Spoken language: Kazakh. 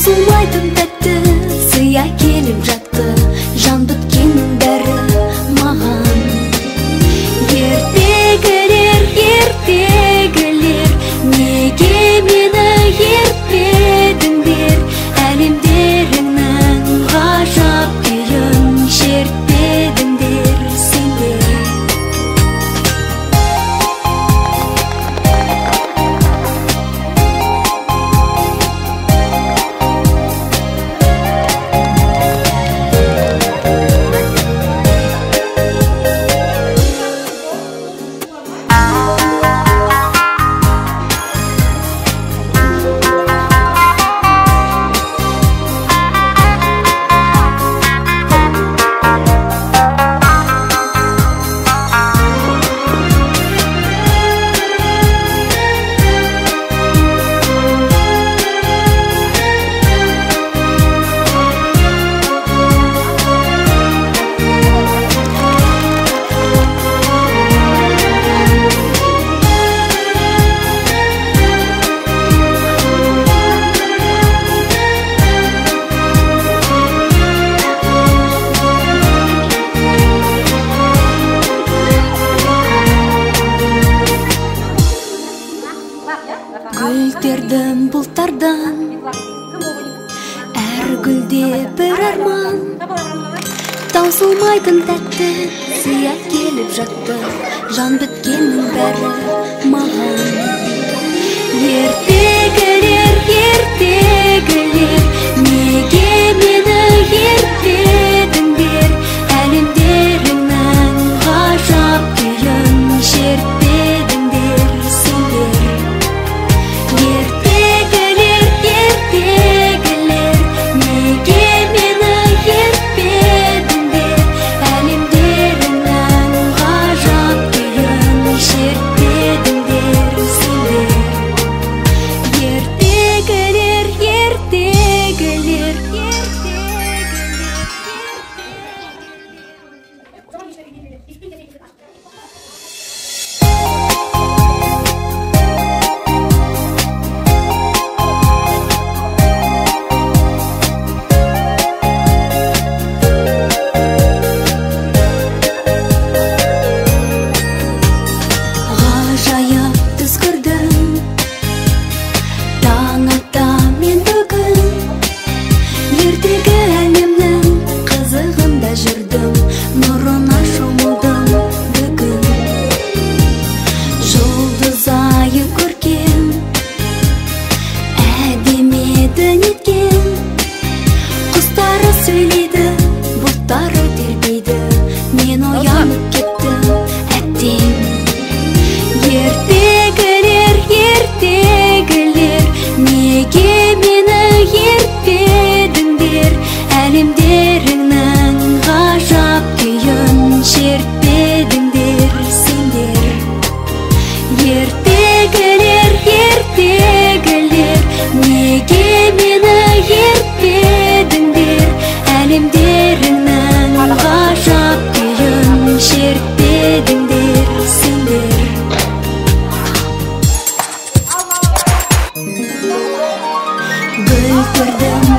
Таусылмайтын тәтті сыя келіп жатты, жан біткеннің бәрі маған. Ертегілер, ертегілер, неге мені ертпедіңдер? Әлемдеріңнің ғажап күйін шертпедіңдер сендер. Гүлдердім бұлттардан, әр гүлде бір арман. Таусылмайтын тәтті сыя келіп жатты, жан біткеннің бәрі маған. Ертегілер, ертегілер, неге мені ертпедіңдер? Әлемдеріңнің ғажап күйін шертпедіңдер сендер. Ертегілер, ертегілер, неге мені ертпедіңдер? Әлемдеріңнің ғажап күйін шертпедіңдер сендер. Ертегілер, ертегілер, ғажайып түс көрдім, таң ата мен бүгін. Ертегі әлемнің қызығында жүрдім, нұрына шомылдым бүгін. Жұлдыз айы көркем, әдемі еді неткен. Құстары сөйлейді, бұлттары тербейді, мен оянып кеттім әттең. Ертегілер, ертегілер, неге мені ертпедіңдер? Әлемдеріңнің ғажап күйін шертпедіңдер сендер. Ертегілер, ертегілер, неге мені ертпедіңдер? Әлемдеріңнің ғажап күйін шертпедіңдер сендер. Гүл көрдім